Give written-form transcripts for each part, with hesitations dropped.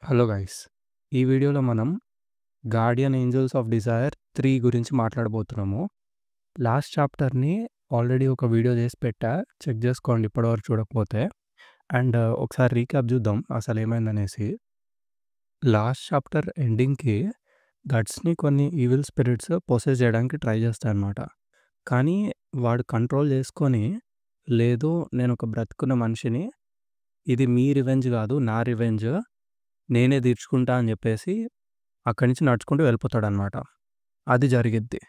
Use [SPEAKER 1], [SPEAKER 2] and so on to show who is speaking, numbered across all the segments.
[SPEAKER 1] Hello guys! ఈ వీడియోలో మనం 'గార్డియన్ ఏంజెల్స్ ఆఫ్ డిజైర్ 3' గురించి మాట్లాడబోతున్నాము. లాస్ట్ చాప్టర్‌ని ఆల్రెడీ ఒక వీడియో చేసి పెట్టా. చెక్ చేసుకోండి ఇప్పటివరకు చూడకపోతే. అండ్ ఒకసారి రీక్యాప్ చూద్దాం అసలేమైందనేసి. లాస్ట్ చాప్టర్ ఎండింగ్‌కి గట్స్‌ని కొన్ని ఈవిల్ స్పిరిట్స్ పొసెస్ చేయడానికి ట్రై చేస్తాయన్నమాట. కానీ వాడు కంట్రోల్ చేసుకొని, లేదు నేనొక బ్రతికున్న మనిషిని, ఇది మీ రివెంజ్ కాదు నా రివెంజ్, నేనే తీర్చుకుంటా అని చెప్పేసి అక్కడి నుంచి నడుచుకుంటూ వెళ్ళిపోతాడనమాట. అది జరిగిద్ది.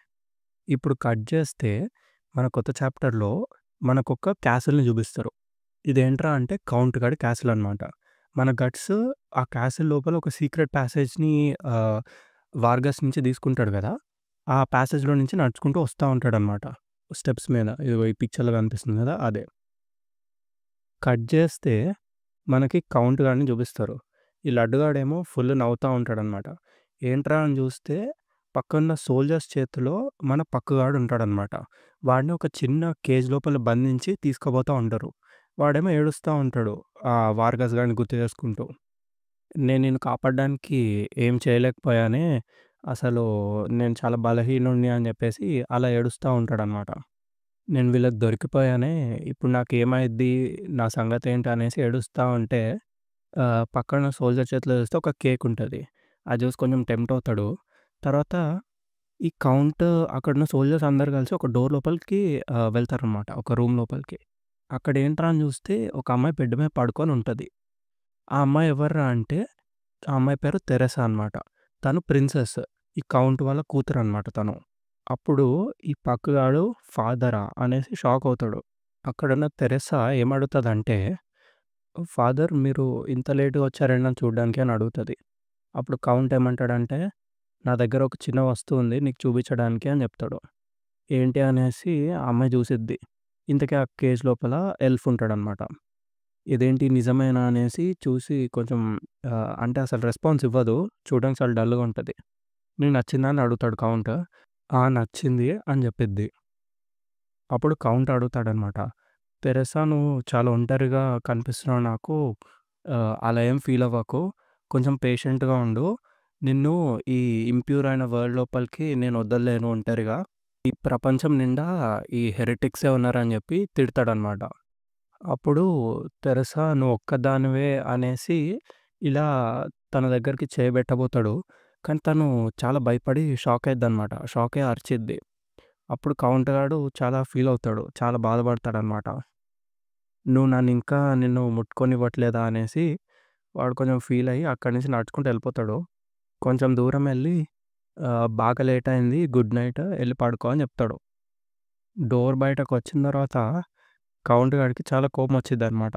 [SPEAKER 1] ఇప్పుడు కట్ చేస్తే మన కొత్త చాప్టర్‌లో మనకొక క్యాసిల్‌ని చూపిస్తారు. ఇదేంట్రా అంటే కౌంట్ గడి క్యాసిల్ అనమాట. మన గట్స్ ఆ క్యాసిల్ లోపల ఒక సీక్రెట్ ప్యాసేజ్‌ని ఆహ్, వార్గస్ నుంచి తీసుకుంటాడు గదా! ఆ ప్యాసేజ్‌లో నుంచి నడుచుకుంటూ వస్తా ఉంటాడనమాట. స్టెప్స్ మీద. ఇదిగో ఈ పిక్చర్‌లో కనిపిస్తుంది గదా! అదే. కట్ చేస్తే మనకి కౌంట్ గాడిని చూపిస్తారు. ఈ లడ్డుగాడేమో ఫుల్ నవ్వుతా ఉంటాడనమాట. ఏంట్రా అని చూస్తే పక్కనున్న సోల్జర్స్ చేతిలో మన పక్కగాడు ఉంటాడనమాట. వాడిని ఒక చిన్న కేజ్ లోపల బంధించి తీసుకుపోతా ఉంటారు. వాడేమో ఏడుస్తా ఉంటాడు. ఆ వార్గస్ గాడిని గుర్తు చేసుకుంటూ. నేను నిన్ను కాపాడడానికి ఏం చేయలేకపోయానే, అసలు నేను చాలా బలహీనుడిని అని చెప్పేసి అలా ఏడుస్తా ఉంటాడనమాట. నేను వీళ్ళకి దొరికిపోయానే, ఇప్పుడు నాకేమైద్ది, నా సంగతేంటి అనేసి ఏడుస్తా ఉంటే పక్కన సోల్జర్ చేతిలో చూస్తే ఒక కేక్ ఉంటది. అది చూసి కొంచెం టెంప్ట్ అవుతాడు. తర్వాత ఈ కౌంట్ అక్కడున్న సోల్జర్స్ అందరూ కలిసి ఒక డోర్ లోపలికి వెళ్తారనమాట. ఒక రూమ్ లోపలికి. అక్కడ ఏంట్రా అని చూస్తే ఒక అమ్మాయి బెడ్ మీద పడుకొని ఉంటది. ఆ అమ్మాయి ఎవర్రా అంటే, ఆ అమ్మాయి పేరు తెరెసా అనమాట. తను ప్రిన్సెస్. ఈ కౌంట్ వాళ్ళ కూతురనమాట తను. అప్పుడు ఈ పక్కగాడు ఫాదరా అనేసి షాక్ అవుతాడు. అక్కడున్న తెరెసా ఏమడుగుతదంటే, ఫాదర్ మీరు ఇంత లేట్‌గా వచ్చారేంటి నన్ను చూడ్డానికి అని అడుగుతది. అప్పుడు కౌంట్ ఏమంటాడంటే, నా దగ్గర ఒక చిన్న వస్తువు ఉంది నీకు చూపించడానికి అని చెప్తాడు. ఏంటి అనేసి ఆ అమ్మాయి చూసిద్ది. ఇంతకీ ఆ కేజ్ లోపల ఎల్ఫ్ ఉంటాడనమాట. ఇదేంటి నిజమేనా అనేసి చూసి కొంచెం అంటే అసలు రెస్పాన్స్ ఇవ్వదు. చూడడానికి చాలా డల్‌గా ఉంటది. నీకు నచ్చిందా అని అడుగుతాడు కౌంట్. ఆ! నచ్చింది అని చెప్పిద్ది. అప్పుడు కౌంట్ అడుగుతాడనమాట. తెరెసా నువ్వు చాలా ఒంటరిగా కనిపిస్తున్నావు నాకు. అలా ఏం ఫీల్ అవ్వకు. కొంచెం పేషెంట్‌గా ఉండు. నిన్ను ఈ ఇంప్యూర్ అయిన వరల్డ్ లోపలికి నేను వదలలేను ఒంటరిగా. ఈ ప్రపంచం నిండా ఈ హెరిటిక్సే ఉన్నారని చెప్పి తిడతాడనమాట. అప్పుడు తెరెసా నువ్వు ఒక్కదానివే అనేసి ఇలా తన దగ్గరికి చేయబెట్టబోతాడు. కానీ తను చాలా భయపడి షాక్ అయిద్దనమాట. షాక్ అయ్యి అరిచిద్ది. అప్పుడు కౌంట్ గాడు చాలా ఫీల్ అవుతాడు. చాలా బాధపడతాడనమాట. నువ్వు నన్నింకా నిన్ను ముట్టుకోనివ్వట్లేదా అనేసి వాడు కొంచెం ఫీల్ అయ్యి అక్కడి నుంచి నడుచుకుంటూ వెళ్ళిపోతాడు. కొంచెం దూరం ఎళ్లి బాగా లేట్ అయింది. గుడ్ నైట్ ఎళ్లి పడుకో అని చెప్తాడు. డోర్ బయటకొచ్చిన తర్వాత కౌంట్ గాడికి చాలా కోపం వచ్చిద్దనమాట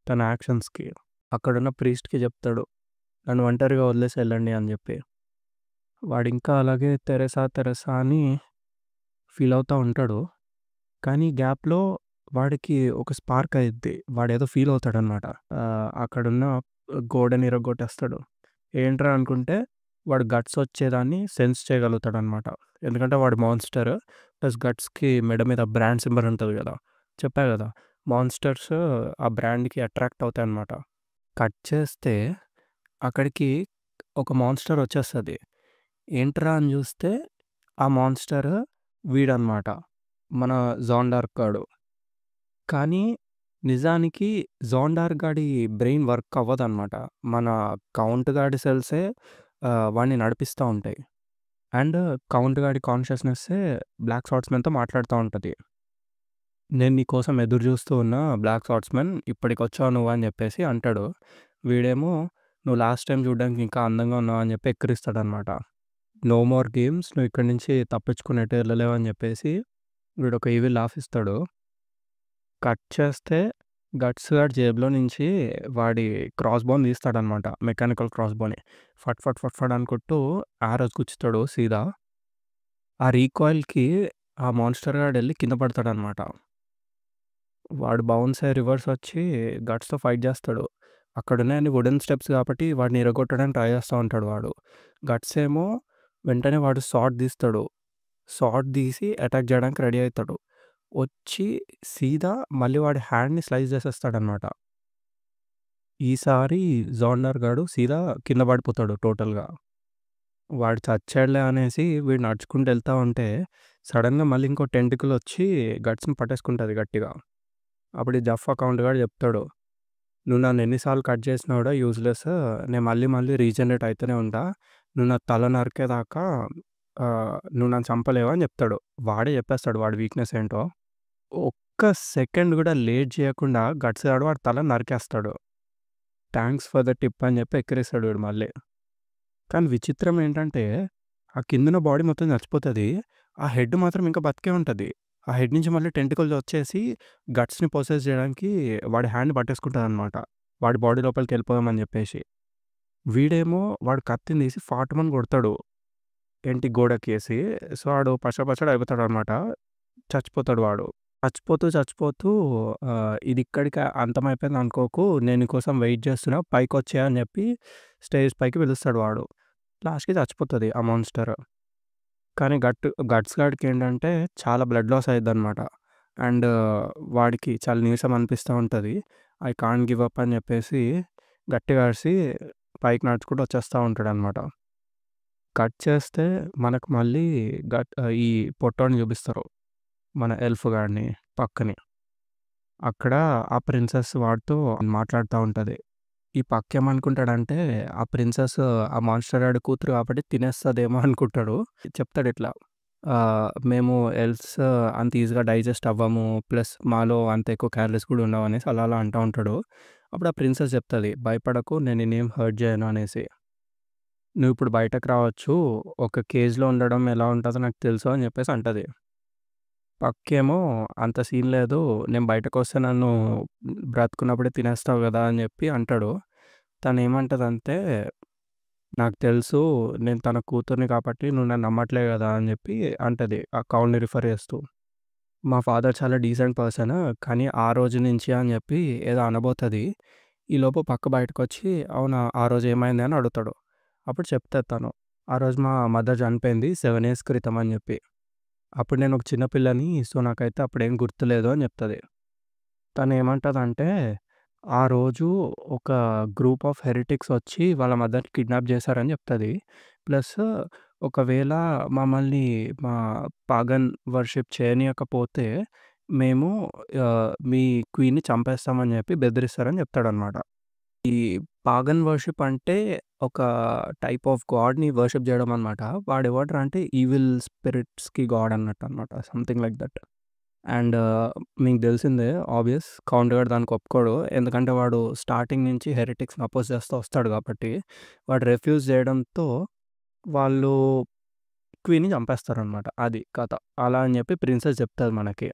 [SPEAKER 1] తన యాక్షన్స్‌కి. అక్కడున్న ప్రీస్ట్‌కి చెప్తాడు. నన్ను ఒంటరిగా వదిలేసి ఎళ్ళండి అని చెప్పి. వాడింకా అలాగే తెరెసా, తెరెసా అని ఫీల్ అవుతా ఉంటాడు. కానీ గ్యాప్‌లో వాడికి ఒక స్పార్క్ అయ్యిద్ది. వాడేదో ఫీల్ అవుతాడనమాట. అక్కడున్న గోడని ఇరగ్గొట్టేస్తాడు. ఏంట్రా అనుకుంటే వాడు గట్స్ వచ్చేదాన్ని సెన్స్ చేయగలుగుతాడనమాట. ఎందుకంటే వాడు మాన్‌స్టర్. ప్లస్ గట్స్‌కి మెడ మీద బ్రాండ్ సింబల్ ఉంటది గదా! చెప్పా గదా! మాన్‌స్టర్స్ ఆ బ్రాండ్‌కి అట్రాక్ట్ అవుతాయనమాట. కట్ చేస్తే అక్కడికి ఒక మాన్‌స్టర్ వచ్చేస్తది. ఏంట్రా అని జూస్తే ఆ మాన్‌స్టర్ వీడనమాట. మన జాండార్క్ గాడు. కానీ నిజానికి జాండార్క్ గాడి బ్రెయిన్ వర్క్ అవ్వదనమాట. మన కౌంట్ గాడి సెల్సే వాడిని నడిపిస్తా ఉంటాయి. అండ్ కౌంట్ గాడి కాన్షియస్‌నెస్సే బ్లాక్ స్వార్డ్స్‌మెన్‌తో మాట్లాడుతా ఉంటది. నేను నీకోసం ఎదురు జూస్తూ ఉన్నా బ్లాక్ స్వార్డ్స్‌మెన్ ఇప్పటికొచ్చావు నువ్వు అని జెప్పేసి అంటాడు. వీడేమో నువ్వు లాస్ట్ టైమ్ చూడడానికి ఇంకా అందంగా ఉన్నావు అని జెప్పి ఎక్కిరిస్తాడనమాట. నో మోర్ గేమ్స్ నువ్వు ఇక్కడి నుంచి తప్పించుకొని ఎటు ఎళ్ళలేవు అని జెప్పేసి వీడొక ఈవిల్ లాఫ్ ఇస్తాడు. కట్ చేస్తే గట్స్ గాడు జేబులో నుంచి వాడి క్రాస్ బోని తీస్తాడనమాట. మెకానికల్ క్రాస్ బోని. ఫట్ ఫట్ ఫట్ ఫట్ అనుకుంటూ యారోస్ గుచ్చుతాడు సీదా. ఆ రీకాయిల్‌కి ఆ మాన్‌స్టర్ గాడెళ్ళి కింద పడతాడనమాట. వాడు బౌన్స్ అయ్యి రివర్స్ వచ్చి గట్స్‌తో ఫైట్ జేస్తాడు. అక్కడున్నాయన్ని వుడెన్ స్టెప్స్ కాబట్టి వాడిని ఇరగొట్టడానికి ట్రై చేస్తా ఉంటాడు వాడు. గట్స్ ఏమో వెంటనే వాడు సార్డ్ తీస్తాడు. సార్డ్ తీసి అటాక్ జేయడానికి రెడీ అయితాడు. వచ్చి సీదా మళ్ళీ వాడి హ్యాండ్‌ని స్లైస్ చేసేస్తాడనమాట. ఈసారి జోండార్ గాడు సీదా కింద పడిపోతాడు టోటల్‌గా. వాడు చచ్చాడులే అనేసి వీడు నడుచుకుంటూ ఎళ్తా ఉంటే, సడెన్‌గా మళ్ళీ ఇంకో టెంటికలొచ్చి గట్స్‌ని పట్టేసుకుంటది గట్టిగా. అప్పుడు ఈ జఫ్ అకౌంట్ గాడు చెప్తాడు, "నువ్వు నన్ను ఎన్ని సార్లు కట్ చేసినా కూడా యూజ్‌లెస్. నేను మళ్ళీ మళ్ళీ రీజనరేట్ అయితూనే ఉంటా. నువ్వు నా తల నరికేదాకా నువ్వు నన్ను చంపలేవు" అని చెప్తాడు. వాడే చెప్పేస్తాడు వాడి వీక్‌నెస్ ఏంటో. ఒక్క సెకండ్ కూడా లేట్ చేయకుండా గట్స్ గాడు వాడి తల నరికేస్తాడు. థాంక్స్ ఫర్ ద టిప్ అని చెప్పి ఎక్కిరిస్తాడు వీడు మళ్ళీ. కానీ విచిత్రం ఏంటంటే, ఆ కిందున్న బాడీ మొత్తం చచ్చిపోతది. ఆ హెడ్ మాత్రం ఇంకా బతికే ఉంటది. ఆ హెడ్ నుంచి మళ్ళీ టెంటికల్స్ వచ్చేసి గట్స్‌ని పొసెస్ చేయడానికి వాడి హ్యాండ్ పట్టేసుకుంటదనమాట. వాడి బాడీ లోపలికెళ్ళిపోదామని చెప్పేసి. వీడేమో వాడు కత్తిని తీసి ఫాటుమని కొడతాడు. ఏంటి గోడకేసి. సో, ఆడు పచ్చడి అయిపోతాడనమాట. చచ్చిపోతాడు వాడు. చచ్చిపోతూ ఇది ఇక్కడికి అంతమైపోయింది అనుకోకు. నేను నీకోసం వెయిట్ చేస్తున్నా. పైకొచ్చేయి అని చెప్పి స్టేజ్ పైకి పిలుస్తాడు వాడు. లాస్ట్‌కి చచ్చిపోతది ఆ మాన్‌స్టర్. కానీ గట్స్ గాడికేంటంటే చాలా బ్లడ్ లాస్ అయిద్దనమాట. అండ్ వాడికి చాలా నీరసం అనిపిస్తా ఉంటది. ఐ కాంట్ గివ్ అప్ అని చెప్పేసి గట్టిగా అరిసి పైకి నడుచుకుంటూ వచ్చేస్తా ఉంటాడనమాట. కట్ చేస్తే మనకు మళ్ళీ ఈ పొట్టోడిని చూపిస్తారు. మన ఎల్ఫ్ గాడిని పక్కనే. అక్కడ ఆ ప్రిన్సెస్ వాడితో మాట్లాడుతా ఉంటది. ఈ పక్కేమనుకుంటాడంటే, ఆ ప్రిన్సెస్ ఆ మాన్‌స్టర్ గాడి కూతురు కాబట్టి తినేస్తదేమో అనుకుంటాడు. చెప్తాడిట్లా, మేము ఎల్ఫ్స్ అంత ఈజీగా డైజెస్ట్ అవ్వము. ప్లస్ మాలో అంత ఎక్కువ క్యాలరీస్ కూడా ఉండవనేసి అలా అలా అంటా ఉంటాడు. అప్పుడు ఆ ప్రిన్సెస్ చెప్తది, "భయపడకు, నేను నిన్నేం హర్ట్ చేయను" అనేసి. "నువ్విప్పుడు బయటకు రావచ్చు. ఒక కేజ్‌లో ఉండడం ఎలా ఉంటదో నాకు తెలుసు" అని చెప్పేసి అంటది. పక్కేమో అంత సీన్ లేదు. నేను బయటకొస్తే నన్ను బ్రతికున్నప్పుడే తినేస్తావు గదా! అని జెప్పి అంటాడు. తనేమంటదంటే, నాకు తెలుసు నేను తన కూతురిని కాబట్టి నువ్వు నన్ను నమ్మట్లే గదా! అని జెప్పి అంటది. ఆ కౌల్‌ని రిఫర్ చేస్తూ. మా ఫాదర్ చాలా డీసెంట్ పర్సన్. కానీ ఆ రోజు నుంచి అని జెప్పి ఏదో అనబోతది. ఈలోపు పక్క బయటకొచ్చి, అవునా! ఆ రోజు ఏమైంది అని అడుగుతాడు. అప్పుడు చెప్తది తను. ఆ రోజు మా మదర్ చనిపోయింది 7 ఇయర్స్ క్రితం అని జెప్పి. అప్పుడు నేనొక చిన్న పిల్లని. సో, నాకైతే అప్పుడేం గుర్తులేదు అని చెప్తది. తనేమంటదంటే, ఆ రోజు ఒక గ్రూప్ ఆఫ్ హెరిటిక్స్ వచ్చి వాళ్ళ మదర్‌ని కిడ్నాప్ చేశారని చెప్తది. ప్లస్ ఒకవేళ మమ్మల్ని మా పాగన్ వర్షిప్ చేయనీయకపోతే మేము మీ క్వీన్‌ని చంపేస్తామని చెప్పి బెదిరిస్తారని చెప్తాడనమాట. ఈ పాగన్ వర్షిప్ అంటే ఒక టైప్ ఆఫ్ గాడ్‌ని వర్షిప్ చేయడం అనమాట. వాడెవడ్రా అంటే ఈవిల్ స్పిరిట్స్‌కి గాడ్ అన్నట్టనమాట. Something like that. అండ్ మీకు తెలిసిందే ఆబ్వియస్ కౌంట్ గాడు దానికి ఒప్పుకోడు. ఎందుకంటే వాడు స్టార్టింగ్ నుంచి హెరిటిక్స్‌ని అపోజ్ చేస్తూ వస్తాడు కాబట్టి, వాడు రిఫ్యూజ్ చేయడంతో వాళ్ళు క్వీన్‌ని చంపేస్తారనమాట. అది కథ. అలా అని చెప్పి ప్రిన్సెస్ చెప్తది మనకి.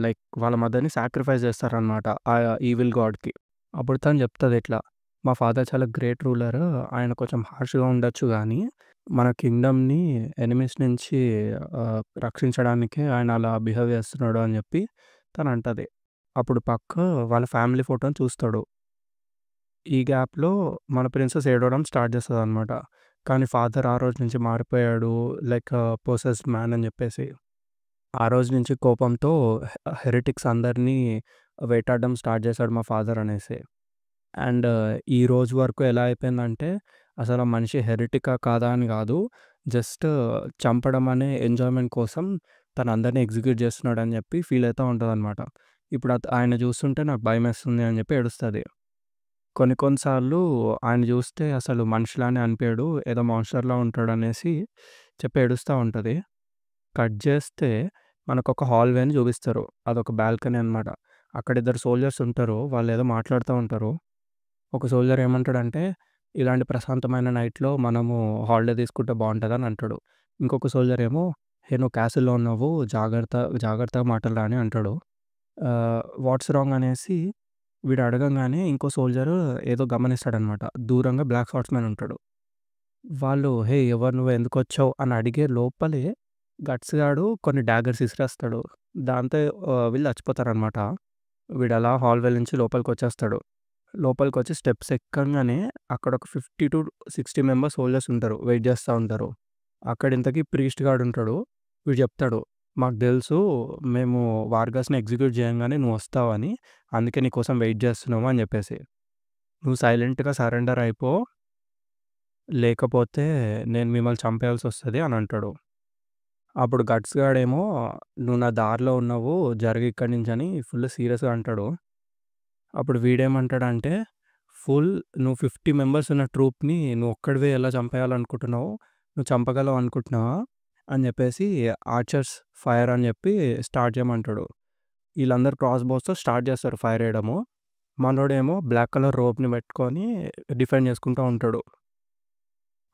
[SPEAKER 1] లైక్ వాళ్ళ మదర్‌ని సాక్రిఫైస్ చేస్తారనమాట ఆ ఈవిల్ గాడ్‌కి. అప్పుడు తను చెప్తది ఇట్లా, "మా ఫాదర్ చాలా గ్రేట్ రూలర్. ఆయన కొంచెం హార్ష్‌గా ఉండొచ్చు గానీ, మన కింగ్‌డమ్‌ని ఎనిమీస్ నుంచి రక్షించడానికే ఆయన అలా బిహేవ్ చేస్తున్నాడు" అని చెప్పి తనంటది. అప్పుడు వాళ్ళ ఫ్యామిలీ ఫోటోని చూస్తాడు. ఈ గ్యాప్‌లో మన ప్రిన్సెస్ ఏడవడం స్టార్ట్ చేస్తదనమాట. కానీ ఫాదర్ ఆ రోజు నుంచి మారిపోయాడు. లైక్ పొసెస్డ్ మ్యాన్ అని చెప్పేసి. ఆ రోజు నుంచి కోపంతో హెరిటిక్స్ అందరినీ వేటాడడం స్టార్ట్ చేశాడు మా ఫాదర్ అనేసి. అండ్ ఈ రోజు వరకు ఎలా అయిపోయిందంటే, అసలు ఆ మనిషి హెరిటికా కాదా అని కాదు. జస్ట్ చంపడం అనే ఎంజాయ్‌మెంట్ కోసం తను అందరిని ఎగ్జిక్యూట్ చేస్తున్నాడని చెప్పి ఫీల్ అయితా ఉంటదనమాట. ఇప్పుడు ఆయన చూస్తుంటే నాకు భయమేస్తుంది అని చెప్పి ఏడుస్తది. కొన్ని కొన్ని సార్లు ఆయన చూస్తే అసలు మనిషిలానే అనిపియడు. ఏదో మాన్‌స్టర్‌లా ఉంటాడనేసి చెప్పి ఏడుస్తా ఉంటది. కట్ చేస్తే మనకొక హాల్‌వేని చూపిస్తారు. అదొక బాల్కనీ అనమాట. అక్కడ ఇద్దరు సోల్జర్స్ ఉంటారు. వాళ్ళేదో మాట్లాడుతా ఉంటారు. ఒక సోల్జర్ ఏమంటాడంటే, "ఇలాంటి ప్రశాంతమైన నైట్‌లో మనము హాలిడే తీసుకుంటే బావుంటదని" అంటాడు. ఇంకొక సోల్జర్ ఏమో, "హే! నువ్వు క్యాసిల్‌లో ఉన్నావు. జాగ్రత్తగా మాటలు రా" అని అంటాడు. వాట్స్ రాంగ్ అనేసి వీడు అడగంగానే ఇంకో సోల్జరు ఏదో గమనిస్తాడనమాట. దూరంగా బ్లాక్ షార్ట్స్‌మాన్ ఉంటాడు. వాళ్ళు, "హే! ఎవరు నువ్వు? ఎందుకొచ్చావు?" అని అడిగే లోపలే గట్స్ గాడు కొన్ని డాగర్స్ ఇసిరేస్తాడు. దాంతో వీళ్ళు చచ్చిపోతారనమాట. వీడలా హాల్‌వే నుంచి లోపలికొచ్చేస్తాడు. లోపలికొచ్చి స్టెప్స్ ఎక్కంగానే అక్కడ ఒక 50-60 మెంబర్స్ సోల్జర్స్ ఉంటారు. వెయిట్ చేస్తా ఉంటారు. అక్కడ ఇంతకీ ప్రీస్ట్ గాడుంటాడు. వీడు చెప్తాడు, "మాకు తెలుసు మేము వార్గస్‌ని ఎగ్జిక్యూట్ చేయంగానే నువ్వొస్తావని. అందుకే నీకోసం వెయిట్ చేస్తున్నాము" అని చెప్పేసి. నువ్వు సైలెంట్‌గా సరెండర్ అయిపో. లేకపోతే నేను మిమ్మల్ని చంపేయాల్సొస్తది అని అంటాడు. అప్పుడు గట్స్ గాడేమో నువ్వు నా దారిలో ఉన్నావు జరుగు ఇక్కడి నుంచి అని ఫుల్ సీరియస్‌గా అంటాడు. అప్పుడు వీడేమంటాడంటే నువ్వు 50 మెంబర్స్ ఉన్న ట్రూప్‌ని నువ్వు ఒక్కడివే ఎలా చంపేయాలనుకుంటున్నావు? నువ్వు చంపగలవు అనుకుంటున్నావా? అని చెప్పేసి ఆర్చర్స్ ఫైర్ అని చెప్పి స్టార్ట్ చేయమంటాడు. వీళ్ళందరూ క్రాస్ బోస్‌తో స్టార్ట్ చేస్తారు ఫైర్ ఎయడము. మనోడేమో బ్లాక్ కలర్ రోప్‌ని పెట్టుకొని డిఫెండ్ చేసుకుంటా ఉంటాడు.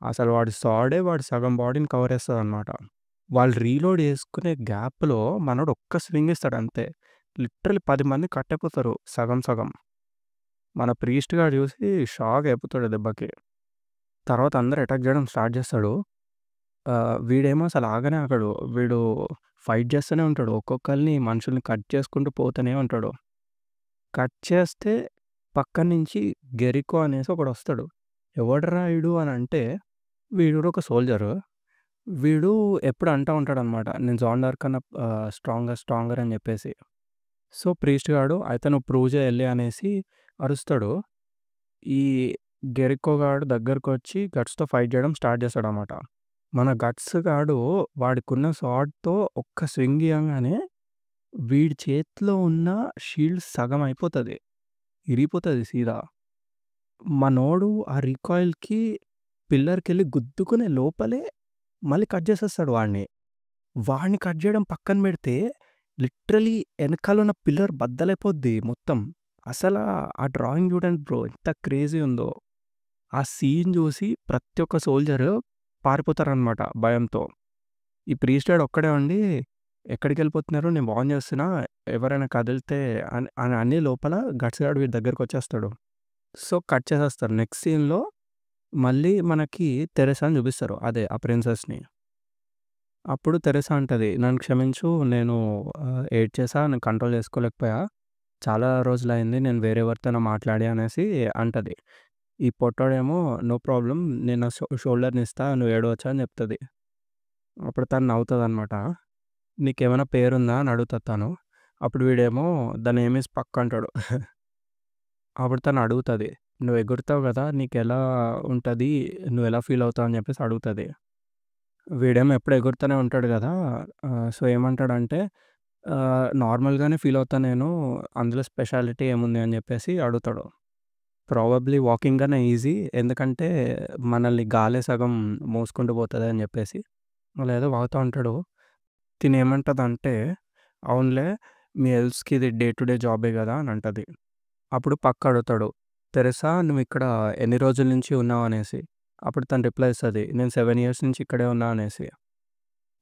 [SPEAKER 1] అసలు వాడి సగం బాడీని కవర్ చేస్తదనమాట. వాళ్ళు రీలోడ్ చేసుకునే గ్యాప్‌లో మనోడు ఒక్క స్వింగ్ ఇస్తాడు అంతే. లిటరల్లీ 10 మంది కట్టయిపోతారు సగం సగం. మన ప్రీస్ట్ గాడు చూసి షాక్ అయిపోతాడు దెబ్బకి. తర్వాత అందరూ అటాక్ చేయడం స్టార్ట్ చేస్తాడు. వీడేమో అసలు ఆగనే ఆగడు. వీడు ఫైట్ చేస్తూనే ఉంటాడు. ఒక్కొక్కళ్ళని మనుషుల్ని కట్ చేసుకుంటూ పోతూనే ఉంటాడు. కట్ చేస్తే పక్కన నుంచి గెరికో అనేసి ఒకడొస్తాడు. ఎవడ్రా ఈడు అని అంటే వీడు కూడా ఒక సోల్జరు. వీడు ఎప్పుడు అంటా ఉంటాడనమాట. నేను జాన్ కన్నా స్ట్రాంగర్ అని చెప్పేసి. సో, ప్రీస్ట్ గాడు అయితే నువ్వు ప్రూవ్ చేయి ఎళ్ళి అనేసి అరుస్తాడు. ఈ గెరికో గాడు దగ్గరకొచ్చి గట్స్‌తో ఫైట్ చేయడం స్టార్ట్ చేస్తాడనమాట. మన గట్స్ గాడు వాడికున్న స్వార్డ్‌తో ఒక్క స్వింగ్ ఇయ్యంగానే వీడి చేతిలో ఉన్న షీల్డ్ సగం అయిపోతది. ఇరిగిపోతది సీదా. మనోడు ఆ రికాయిల్‌కి పిల్లర్‌కెళ్ళి గుద్దుకునే లోపలే మళ్ళీ కట్ చేసేస్తాడు వాడిని. వాడిని కట్ చేయడం పక్కన పెడితే లిటరల్లీ ఎనకాల ఉన్న పిల్లర్ బద్దలైపోద్ది మొత్తం. ఆ డ్రాయింగ్ చూడండి బ్రో ఎంత క్రేజీ ఉందో. ఆ సీన్ చూసి ప్రతి ఒక్క సోల్జరు పారిపోతారనమాట భయంతో. ఈ ప్రీస్ట్ గాడు ఒక్కడే ఉండి ఎక్కడికెళ్ళిపోతున్నారు? నేను వార్న్ చేస్తున్నా. ఎవరైనా కదిలితే అని అనే లోపల గట్స్ గాడు వీడి దగ్గరకొచ్చేస్తాడు. సో, కట్ చేసేస్తారు. నెక్స్ట్ సీన్‌లో మళ్ళీ మనకి తెరెసాని చూపిస్తారు. అదే ఆ ప్రిన్సెస్‌ని. అప్పుడు తెరెసా అంటది, "నన్ను క్షమించు. నేను ఏడ్చేసా. నేను కంట్రోల్ చేసుకోలేకపోయా. చాలా రోజులయింది. నేను వేరే ఎవరితోనో మాట్లాడి" అనేసి అంటది. ఈ పొట్టోడేమో "నో ప్రాబ్లమ్. నేను నా షోల్డర్‌ని ఇస్తా. నువ్వు ఏడవచ్చు" అని చెప్తది. అప్పుడు తను నవ్వుతదనమాట. "నీకేమైనా పేరుందా?" అని అడుగుతది తను. అప్పుడు వీడేమో ద నేమ్ ఈజ్ పక్ అంటాడు. అప్పుడు తను అడుగుతది, "నువ్వు ఎగురుతావు గదా! నీకెలా ఉంటది? నువ్వెలా ఫీల్ అవుతావు?" అని చెప్పేసి అడుగుతది. వీడేమో ఎప్పుడు ఎగురుతూనే ఉంటాడు గదా! సో, ఏమంటాడంటే నార్మల్‌గానే ఫీల్ అవుతా నేను. అందులో స్పెషాలిటీ ఏముంది అని చెప్పేసి అడుగుతాడు. ప్రాబబ్లీ వాకింగ్ కన్నా ఈజీ. ఎందుకంటే మనల్ని గాలే సగం మోసుకుంటూ పోతది అని చెప్పేసి. అలా ఏదో వాగుతా ఉంటాడు. తినేమంటదంటే, "అవునులే మీ ఎల్స్‌కి ఇది డే టు డే జాబే గదా!" అని అంటది. అప్పుడు పక్ అడుగుతాడు, "తెరెసా నువ్విక్కడ ఎన్ని రోజుల నుంచి ఉన్నావు?" అనేసి. అప్పుడు తను రిప్లై ఇస్తది, "నేను 7 ఇయర్స్ నుంచి ఇక్కడే ఉన్నా" అనేసి.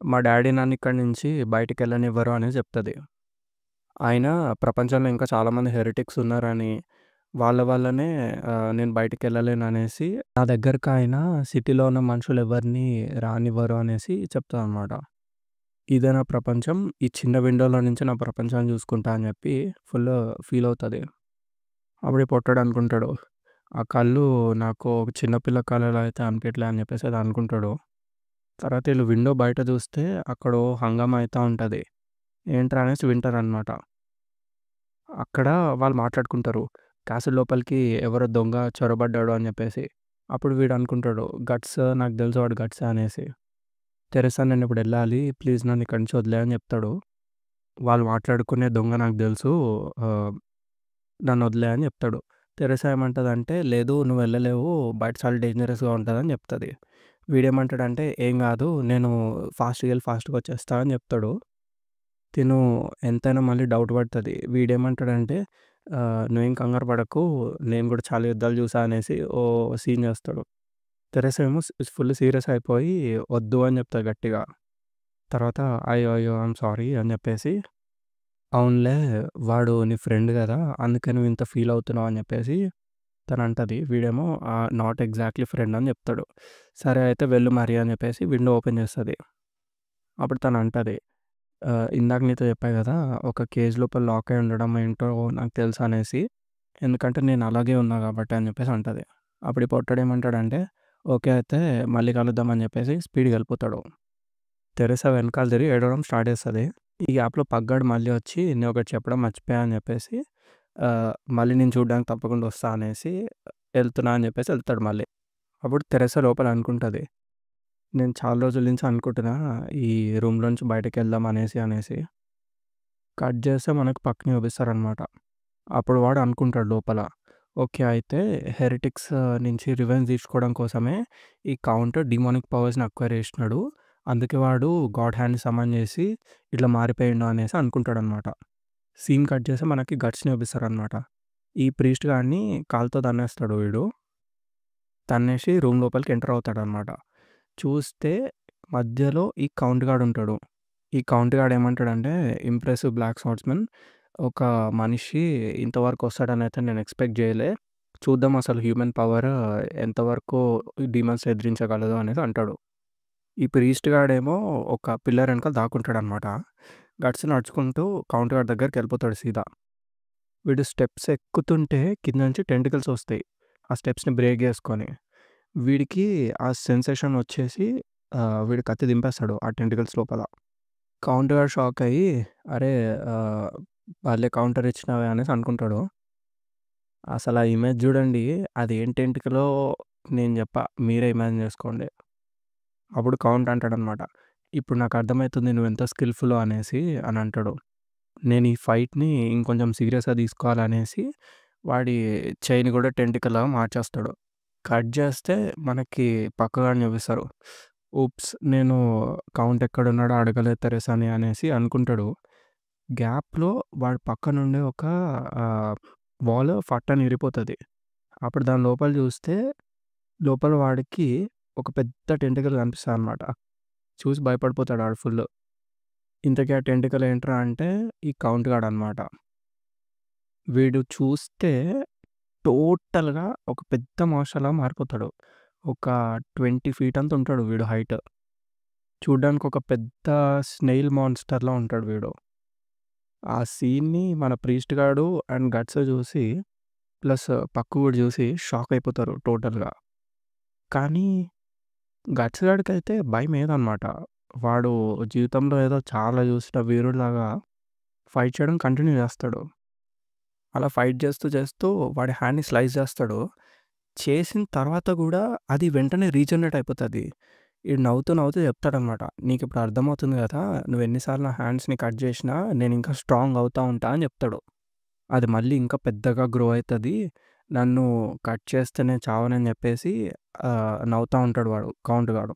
[SPEAKER 1] "మా డ్యాడీ నన్ను ఇక్కడి నుంచి బయటికెళ్ళనివ్వరు" అనేసి చెప్తది. అయినా ప్రపంచంలో ఇంకా చాలామంది హెరిటిక్స్ ఉన్నారని, వాళ్ళ వల్లనే నేను బయటికెళ్ళలేననేసి నా దగ్గరకాయన సిటీలో ఉన్న మనుషులెవ్వరిని రానివ్వరు అనేసి చెప్తదనమాట. ఇదే నా ప్రపంచం. ఈ చిన్న విండోలో నుంచి నా ప్రపంచాన్ని చూసుకుంటా అని చెప్పి ఫుల్లు ఫీల్ అవుతది. అప్పుడు ఈ పొట్టోడు అనుకుంటాడు, ఆ కళ్ళు నాకు ఒక చిన్న పిల్ల కళ్ళలా అయితే అనిపియట్లే అని చెప్పేసి అది అనుకుంటాడు. తర్వాత ఈళ్ళు విండో బయట చూస్తే అక్కడ ఓ హంగామా అయితా ఉంటది. ఏంట్రా అనేసి వింటారనమాట. అక్కడ వాళ్ళు మాట్లాడుకుంటారు. క్యాసిల్ లోపలికి ఎవరో దొంగ చొరబడ్డాడు అని చెప్పేసి. అప్పుడు వీడు అనుకుంటాడు, గట్స్ నాకు తెలుసు వాడు గట్సే అనేసి. తెరెసా నేనిప్పుడు ఎళ్ళాలి. ప్లీజ్ నన్ను ఇక్కడి నుంచి వదిలేయి అని చెప్తాడు. వాళ్ళు మాట్లాడుకునే దొంగ నాకు తెలుసు. ఆహ్, నన్ను వదిలేయి అని చెప్తాడు. తెరెసా ఏమంటదంటే, లేదు నువ్వు వెళ్ళలేవు. బయట చాలా డేంజరస్‌గా ఉంటదని చెప్తది. వీడేమంటాడంటే, ఏం కాదు నేను ఫాస్ట్‌గెళ్ళి ఫాస్ట్‌గా వచ్చేస్తా అని చెప్తాడు. తిను ఎంతైనా మళ్ళీ డౌట్ పడతది. వీడేమంటాడంటే, నువ్వేం కంగారు పడకు. నేను కూడా చాలా యుద్ధాలు చూసా అనేసి ఓ సీన్ చేస్తాడు. తెరెసా ఏమో ఫుల్ సీరియస్ అయిపోయి వద్దు అని చెప్తది గట్టిగా. తర్వాత అయ్యో! అయ్యో! ఐయామ్ సారీ అని చెప్పేసి, అవునులే వాడు నీ ఫ్రెండ్ గదా! అందుకే నువ్వు ఇంత ఫీల్ అవుతున్నావు అని చెప్పేసి తనంటది. వీడేమో నాట్ ఎగ్జాక్ట్‌లీ ఫ్రెండ్ అని చెప్తాడు. సరే అయితే వెళ్ళు మరి అని చెప్పేసి విండో ఓపెన్ చేస్తది. అప్పుడు తనంటది, ఇందాక నీతో చెప్పా గదా! ఒక కేజ్ లోపల లాక్ అయి ఉండడం ఏంటో నాకు తెలుసు అనేసి. ఎందుకంటే నేను అలాగే ఉన్నా కాబట్టి అని చెప్పేసి అంటది. అప్పుడు ఈ పొట్టోడేమంటాడంటే, ఓకే అయితే మళ్ళీ కలుద్దాం అని చెప్పేసి స్పీడ్‌గా వెళ్ళిపోతాడు. తెరెసా వెనకాల తిరిగి ఏడవడం స్టార్ట్ చేస్తది. ఈ గ్యాప్‌లో పగ్గాడు మళ్ళీ వచ్చి నేను ఒకటి చెప్పడం మర్చిపోయా అని చెప్పేసి మళ్ళీ నేను చూడడానికి తప్పకుండా వస్తా అనేసి వెళ్తున్నా అని చెప్పేసి వెళ్తాడు మళ్ళీ. అప్పుడు తెరెసా లోపల అనుకుంటది. నేను చాలా రోజుల నుంచి అనుకుంటున్నా ఈ రూమ్‌లోంచి బయటకెళ్దాం అనేసి. కట్ చేస్తే మనకు పక్కన చూపిస్తారనమాట. అప్పుడు వాడు అనుకుంటాడు లోపల. ఓకే. అయితే హెరిటిక్స్ నుంచి రివెంజ్ తీర్చుకోవడం కోసమే ఈ కౌంట్ డిమానిక్ పవర్స్‌ని అక్వైర్ చేసినాడు. అందుకే వాడు గాడ్ హ్యాండ్‌ని సమ్మన్ చేసి ఇట్లా మారిపోయిండు అనేసి అనుకుంటాడనమాట. సీన్ కట్ చేస్తే మనకి గట్స్‌ని చూపిస్తారనమాట. ఈ ప్రీస్ట్ గాడిని కాలుతో తన్నేస్తాడు వీడు. తన్నేసి రూమ్ లోపలికి ఎంటర్ అవుతాడనమాట. చూస్తే మధ్యలో ఈ కౌంట్ గాడు ఉంటాడు. ఈ కౌంట్ గాడు ఏమంటాడంటే, ఇంప్రెసివ్ బ్లాక్ స్వర్డ్స్‌మన్ ఒక మనిషి ఇంతవరకు వస్తాడనైతే నేను ఎక్స్‌పెక్ట్ చేయలే. చూద్దాం అసలు హ్యూమన్ పవర్ ఎంతవరకు డీమన్స్ ఎదిరించగలదు అనేసి అంటాడు. ఈ ప్రీస్ట్ గాడేమో ఒక పిల్లర్ వెనకాల దాక్కుంటాడనమాట. గట్స్ నడుచుకుంటూ కౌంట్ గాడి దగ్గరికెళ్ళిపోతాడు సీదా. వీడు స్టెప్స్ ఎక్కుతుంటే కింద నుంచి టెంటికల్స్ వస్తాయి. ఆ స్టెప్స్‌ని బ్రేక్ చేసుకొని. వీడికి ఆ సెన్సేషన్ వచ్చేసి వీడు కత్తి దింపేస్తాడు ఆ టెంటికల్స్ లోపల. కౌంట్ గాడు షాక్ అయ్యి, అరే! భలే కౌంటర్ ఇచ్చినావే అనేసి అనుకుంటాడు. అసలు ఆ ఇమేజ్ చూడండి. అది ఏం టెంటికలో నేను చెప్పా. మీరే ఇమాజిన్ చేసుకోండి. అప్పుడు కౌంట్ అంటాడనమాట. ఇప్పుడు నాకు అర్థమైతుంది నువ్వెంత స్కిల్‌ఫుల్లో అనేసి అని అంటాడు. నేను ఈ ఫైట్‌ని ఇంకొంచెం సీరియస్‌గా తీసుకోవాలనేసి వాడి చైన్ కూడా టెంటికల్‌లాగా మార్చేస్తాడు. కట్ చేస్తే మనకి పక్కగాడిని చూపిస్తారు. ఊప్స్! నేను కౌంట్ ఎక్కడున్నాడో అడగలేదు తెరెసాని అనేసి అనుకుంటాడు. గ్యాప్‌లో వాడి పక్కనుండే ఒక వాల్ ఫట్టని ఇరిగిపోతది. అప్పుడు దాని లోపల చూస్తే లోపల వాడికి ఒక పెద్ద టెంటికల్ కనిపిస్తదనమాట. చూసి భయపడిపోతాడు ఆడు ఫుల్లు. ఇంతకీ ఆ టెంటికల్ ఏంట్రా అంటే ఈ కౌంట్ గాడనమాట. వీడు చూస్తే టోటల్‌గా ఒక పెద్ద మాన్‌స్టర్‌లాగా మారిపోతాడు. ఒక 20 ఫీట్ అంత ఉంటాడు వీడు హైట్. చూడ్డానికి ఒక పెద్ద స్నేయిల్ మాన్‌స్టర్‌లా ఉంటాడు వీడు. ఆ సీన్‌ని మన ప్రీస్ట్ గాడు అండ్ గట్స్ చూసి ప్లస్ పక్కు కూడా చూసి షాక్ అయిపోతారు టోటల్‌గా. కానీ గట్స్ గాడికైతే భయమేయదనమాట. వాడు జీవితంలో ఏదో చాలా చూసిన వీరుడిలాగా ఫైట్ చేయడం కంటిన్యూ చేస్తాడు. అలా ఫైట్ చేస్తూ వాడి హ్యాండ్‌ని స్లైస్ చేస్తాడు. చేసిన తర్వాత గూడా అది వెంటనే రీజనరేట్ అయిపోతది. ఈడు నవ్వుతూ చెప్తాడనమాట. "నీకిప్పుడు అర్థమవుతుంది గదా! నువ్వెన్ని సార్లు నా హ్యాండ్స్‌ని కట్ జేసినా నేనింకా స్ట్రాంగ్ అవుతా ఉంటా" అని చెప్తాడు. అది మళ్ళీ ఇంకా పెద్దగా గ్రో అయితది. నన్ను కట్ చేస్తేనే చావనని చెప్పేసి నవ్వుతా ఉంటాడు వాడు కౌంట్ గాడు.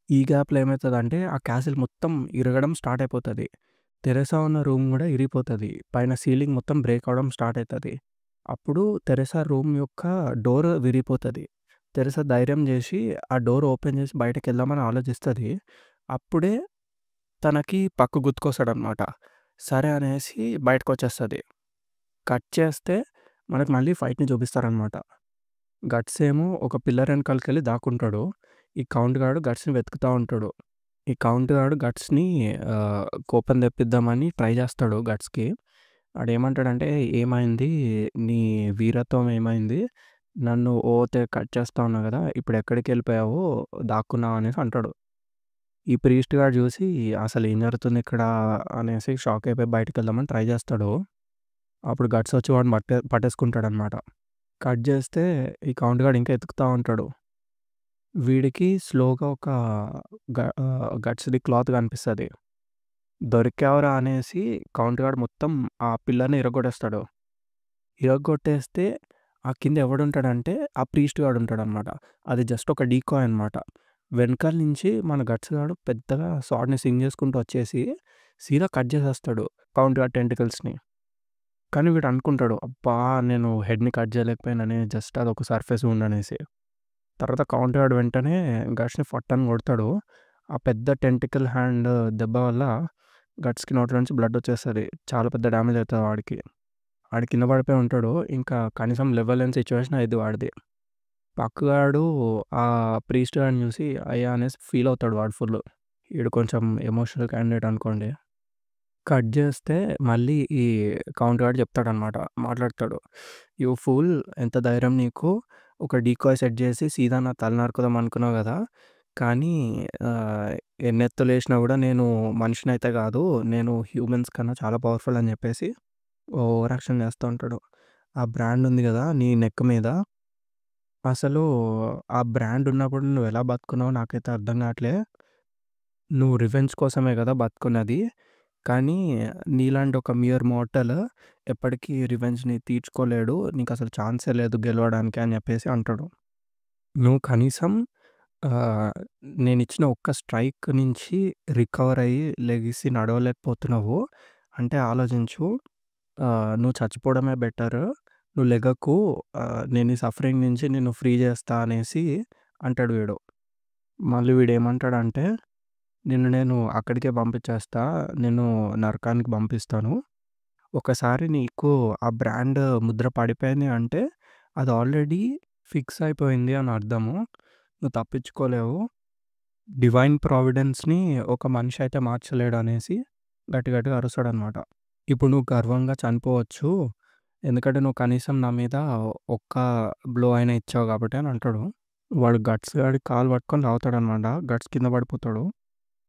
[SPEAKER 1] ఈ గ్యాప్‌లో ఏమైతదంటే ఆ క్యాసిల్ మొత్తం ఇరగడం స్టార్ట్ అయిపోతది. తెరెసా ఉన్న రూమ్ గూడా ఇరిగిపోతది. పైన సీలింగ్ మొత్తం బ్రేక్ అవ్వడం స్టార్ట్ అయితది. అప్పుడు తెరెసా రూమ్ యొక్క డోర్ విరిగిపోతది. తెరెసా ధైర్యం జేసి ఆ డోర్ ఓపెన్ జేసి బయటకెళ్దామని ఆలోచిస్తది. అప్పుడే తనకి పక్కు గుర్తుకొస్తాడనమాట. సరే అనేసి బయటకొచ్చేస్తది. కట్ చేస్తే మనకు మళ్ళీ ఫైట్‌ని చూపిస్తారనమాట. గట్స్ ఏమో ఒక పిల్లర్ ఎనకాలకెళ్ళి దాక్కుంటాడు. ఈ కౌంట్ గాడు గట్స్‌ని వెతుకుతా ఉంటాడు. ఈ కౌంట్ గాడు గట్స్‌ని కోపం తెప్పిద్దామని ట్రై చేస్తాడు గట్స్‌కి. ఆడేమంటాడంటే, "ఏమైంది? నీ వీరత్వం ఏమైంది? నన్ను తెగ కట్ చేస్తా ఉన్నావు గదా! ఇప్పుడెక్కడికెళ్ళిపోయావు? దాక్కున్నావు" అనేసి అంటాడు. ఈ ప్రీస్ట్ గాడు చూసి అసలేం జరుగుతుందిక్కడ అనేసి షాక్ అయిపోయి బయటికెళ్దామని ట్రై చేస్తాడు. అప్పుడు గట్స్ వచ్చి వాడిని పట్టేసుకుంటాడనమాట. కట్ చేస్తే ఈ కౌంట్ గాడు ఇంకా ఎతుకుతా ఉంటాడు. వీడికి స్లోగా ఒక గట్స్‌ది క్లాత్ కనిపిస్తది. దొరికావురా అనేసి కౌంట్ గాడు మొత్తం ఆ పిల్లర్‌ని ఇరగ్గొట్టేస్తాడు. ఇరగ్గొట్టేస్తే ఆ కింద ఎవడుంటాడంటే ఆ ప్రీస్ట్ గాడు ఉంటాడనమాట. అది జస్ట్ ఒక డీకాయ్ అనమాట. వెనకాల నుంచి మన గట్స్ గాడు పెద్దగా స్వార్డ్‌ని స్వింగ్ చేసుకుంటూ వచ్చేసి సీదా కట్ చేసేస్తాడు కౌంట్ గాడి టెంటికల్స్‌ని. కానీ వీడు అనుకుంటాడు, అబ్బా! నేను హెడ్‌ని కట్ చేయలేకపోయానని జస్ట్ అదొక సర్ఫేస్ వూండ్ అనేసి. తర్వాత కౌంట్ గాడు వెంటనే గట్స్‌ని ఫట్టని కొడతాడు. ఆ పెద్ద టెంటికల్ హ్యాండ్ దెబ్బ వల్ల గట్స్‌కి నోట్లో నుంచి బ్లడ్ వచ్చేస్తది. చాలా పెద్ద డ్యామేజ్ అయితది వాడికి. ఆడు కింద పడిపోయి ఉంటాడు. ఇంకా కనీసం లేవలేని సిచ్యువేషన్ అయిద్ది వాడిది. పక్కగాడు ఆ ప్రీస్ట్ గాడిని చూసి అయ్యా! అనేసి ఫీల్ అవుతాడు వాడు ఫుల్లు. ఈడు కొంచెం ఎమోషనల్ క్యాండిడేట్ అనుకోండి. కట్ చేస్తే మళ్ళీ ఈ కౌంట్ గాడు చెప్తాడనమాట. మాట్లాడతాడు. "You fool! ఎంత ధైర్యం నీకు? ఒక డీకాయ్ సెట్ చేసి సీదా నా తల నరుకుదాం అనుకున్నావు గదా! కానీ ఎన్నెత్తులేసినా గూడా నేను మనిషినైతే గాదు. నేను హ్యూమన్స్ కన్నా చాలా పవర్‌ఫుల్" అని చెప్పేసి ఓవర్ యాక్షన్ చేస్తా ఉంటాడు. ఆ బ్రాండ్ ఉంది గదా! నీ నెక్ మీద అసలు ఆ బ్రాండ్ ఉన్నప్పుడు నువ్వెలా బతుకున్నావో నాకైతే అర్థం కావట్లే. నువ్వు రివెంజ్ కోసమే గదా బతుకున్నది. కానీ నీలాంటి ఒక మియర్ మోర్టల్ ఎప్పటికీ రివెంజ్‌ని తీర్చుకోలేడు. నీకసలు ఛాన్సే లేదు గెలవడానికి అని చెప్పేసి అంటాడు. నువ్వు కనీసం ఆహ్, నేనిచ్చిన ఒక్క స్ట్రైక్ నుంచి రికవర్ అయ్యి లెగిసి నడవలేకపోతున్నావు. అంటే ఆలోచించు. నువ్వు చచ్చిపోవడమే బెటరు. నువ్వు లెగకు. నేను ఈ సఫరింగ్ నుంచి నిన్ను ఫ్రీ చేస్తా అనేసి అంటాడు వీడు. మళ్ళీ వీడేమంటాడంటే, నిన్ను నేను అక్కడికే పంపించేస్తా. నిన్ను నరకానికి పంపిస్తాను. ఒకసారి నీకు ఆ బ్రాండ్ ముద్ర పడిపోయింది అంటే, అది ఆల్రెడీ ఫిక్స్ అయిపోయింది అని అర్థము. నువ్వు తప్పించుకోలేవు. డివైన్ ప్రావిడెన్స్‌ని ఒక మనిషి అయితే మార్చలేడు అనేసి గట్టి గట్టిగా అరుస్తాడనమాట. ఇప్పుడు నువ్వు గర్వంగా చనిపోవచ్చు. ఎందుకంటే నువ్వు కనీసం నా మీద ఒక్క బ్లో అయినా ఇచ్చావు కాబట్టి అని అంటాడు. వాడు గట్స్ గాడి కాలు పట్టుకొని లాగుతాడనమాట. గట్స్ కింద పడిపోతాడు.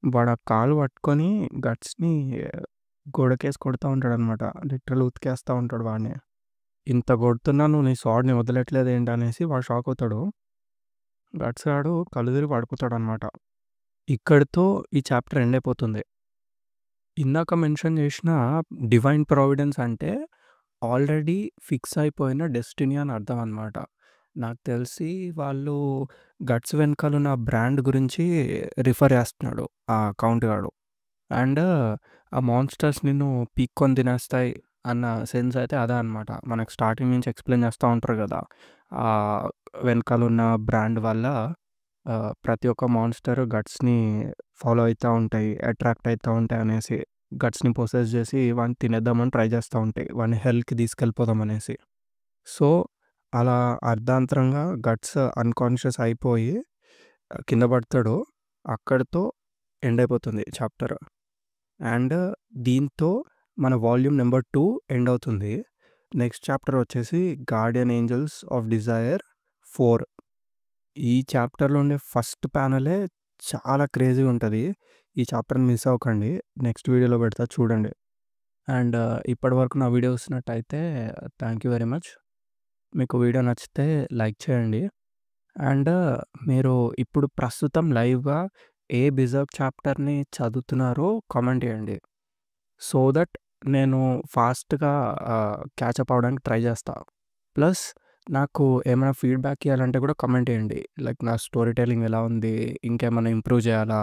[SPEAKER 1] వాడు ఆ కాలు పట్టుకొని గట్స్‌ని గోడకేసి కొడతా ఉంటాడనమాట. లిటరల్లీ ఉతికేస్తా ఉంటాడు వాడిని. ఇంత కొడుతున్నా నువ్వు నీ స్వాడ్‌ని వదలట్లేదు ఏంటనేసి వాడు షాక్ అవుతాడు. గట్స్ గాడు కళ్ళు తిరిగి పడిపోతాడనమాట. ఇక్కడితో ఈ చాప్టర్ ఎండ్ అయిపోతుంది. ఇందాక మెన్షన్ చేసిన డివైన్ ప్రావిడెన్స్ అంటే ఆల్రెడీ ఫిక్స్ అయిపోయిన డెస్టినీ అని అర్థం అనమాట. నాకు తెలిసి వాళ్ళు గట్స్ వెనకాలున్న బ్రాండ్ గురించి రిఫర్ చేస్తున్నాడు ఆ అకౌంట్ గాడు. అండ్ ఆ మాన్స్టర్స్ నిన్ను పీక్కొని తినేస్తాయి అన్న సెన్స్ అయితే అదే అనమాట. మనకు స్టార్టింగ్ నుంచి ఎక్స్ప్లెయిన్ చేస్తూ ఉంటారు కదా! వెనకాలున్న బ్రాండ్ వల్ల ప్రతి ఒక్క మాన్స్టర్ గట్స్‌ని ఫాలో అయితా ఉంటాయి. అట్రాక్ట్ అయితా ఉంటాయి అనేసి. గట్స్‌ని పొసెస్ చేసి వాడిని తినేద్దామని ట్రై చేస్తా ఉంటాయి. వాడిని హెల్‌కి తీసుకెళ్ళిపోదాం అనేసి. సో, అలా అర్ధాంతరంగా గట్స్ అన్‌కాన్షియస్ అయిపోయి కింద పడతాడు. అక్కడితో ఎండ్ అయిపోతుంది చాప్టర్. అండ్ దీంతో మన వాల్యూమ్ నెంబర్ 2 ఎండ్ అవుతుంది. నెక్స్ట్ చాప్టర్ వచ్చేసి గార్డియన్ ఏంజెల్స్ ఆఫ్ డిజైర్ 4. ఈ చాప్టర్‌లో ఉండే ఫస్ట్ ప్యానెలే చాలా క్రేజీగా ఉంటది. ఈ చాప్టర్‌ని మిస్ అవ్వకండి. నెక్స్ట్ వీడియోలో పెడతా చూడండి. అండ్ ఇప్పటివరకు నా వీడియో చూసినట్టయితే థ్యాంక్ యూ వెరీ మచ్. మీకు వీడియో నచ్చితే లైక్ చేయండి. అండ్ మీరు ఇప్పుడు ప్రస్తుతం లైవ్‌గా ఏ బిజర్బ్ చాప్టర్‌ని చదువుతున్నారో కామెంట్ చేయండి. సో దట్ నేను ఫాస్ట్‌గా క్యాచప్ అవ్వడానికి ట్రై చేస్తా. ప్లస్ నాకు ఏమైనా ఫీడ్‌బ్యాక్ ఇయ్యాలంటే కూడా కామెంట్ చేయండి. లైక్ నా స్టోరీ టెల్లింగ్ ఎలా ఉంది? ఇంకేమైనా ఇంప్రూవ్ చేయాలా?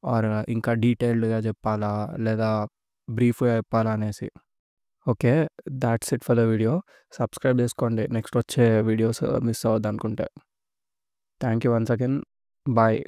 [SPEAKER 1] ఆర్ ఇంకా డీటెయిల్డ్‌గా చెప్పాలా? లేదా బ్రీఫ్‌గా చెప్పాలా అనేసి. Okay. That's it for the video. Subscribe చేసుకోండి నెక్స్ట్ వచ్చే వీడియోస్ మిస్ అవ్వద్దనుకుంటే. Thank you once again. Bye.